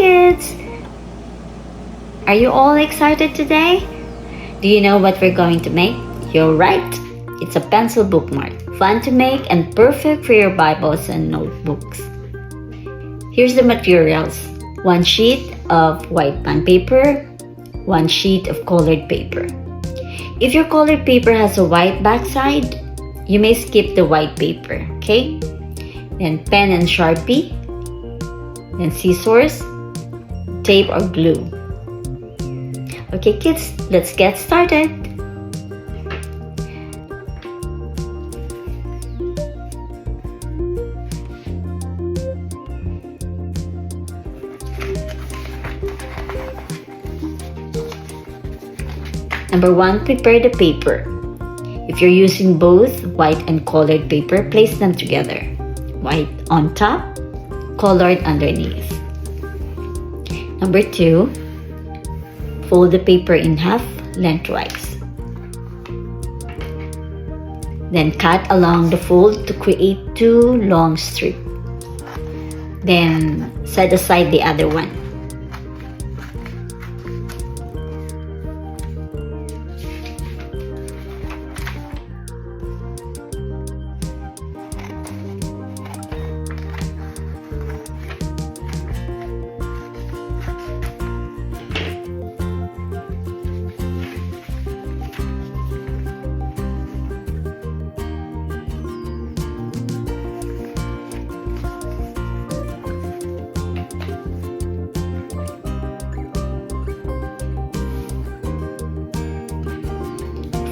kids! Are you all excited today? Do you know what we're going to make? You're right! It's a pencil bookmark. Fun to make and perfect for your Bibles and notebooks. Here's the materials. 1 sheet of white bond paper, 1 sheet of colored paper. If your colored paper has a white backside, you may skip the white paper, okay? Then pen and Sharpie, then scissors, tape or glue. Okay kids, let's get started. Number 1, prepare the paper. If you're using both white and colored paper, place them together. White on top, colored underneath. Number 2, fold the paper in half lengthwise. Then cut along the fold to create 2 long strips. Then set aside the other one.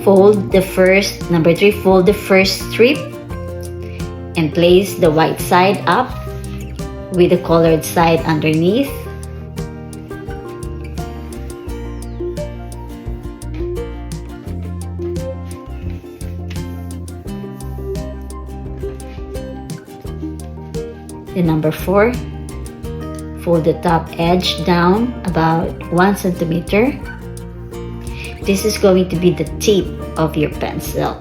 Fold the first, number 3, fold the first strip and place the white side up with the colored side underneath. Then number 4, fold the top edge down about 1 centimeter. This is going to be the tip of your pencil.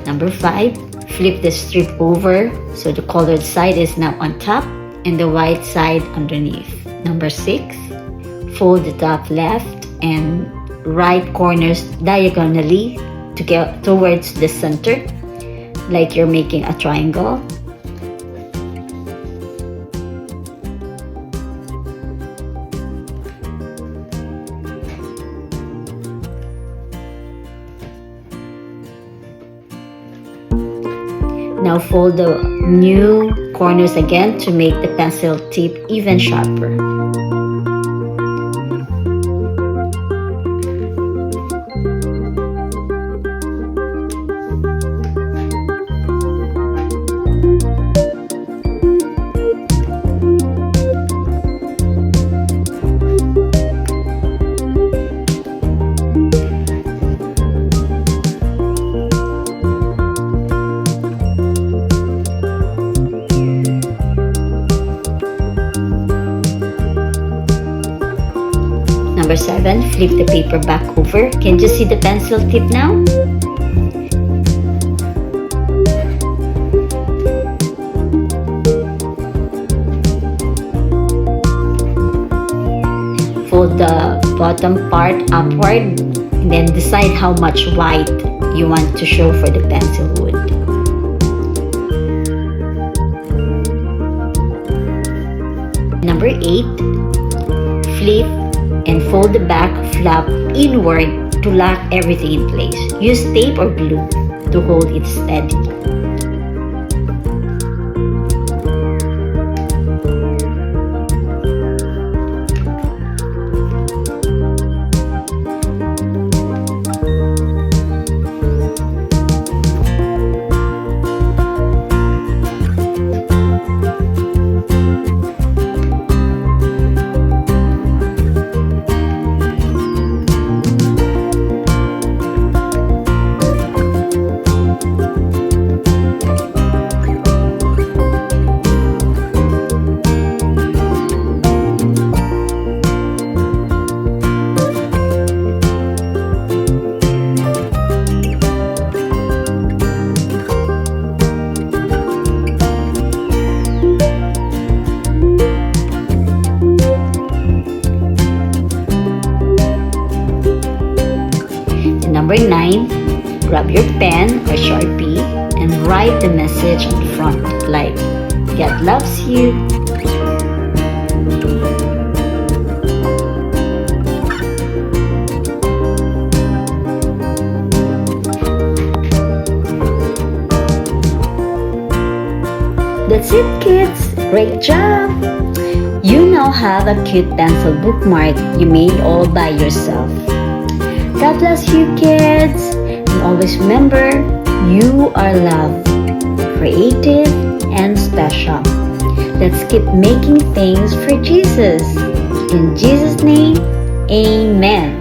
Number 5, flip the strip over so the colored side is now on top and the white side underneath. Number 6, fold the top left and right corners diagonally to get towards the center, like you're making a triangle. Now fold the new corners again to make the pencil tip even sharper. Number 7, flip the paper back over. Can you see the pencil tip now? Fold the bottom part upward and then decide how much white you want to show for the pencil wood. Number 8, flip and fold the back flap inward to lock everything in place. Use tape or glue to hold it steady. grab your pen or Sharpie and write the message on front like, God loves you. That's it, kids! Great job! You now have a cute pencil bookmark you made all by yourself. God bless you, kids! And always remember, you are loved, creative, and special. Let's keep making things for Jesus. In Jesus' name, amen.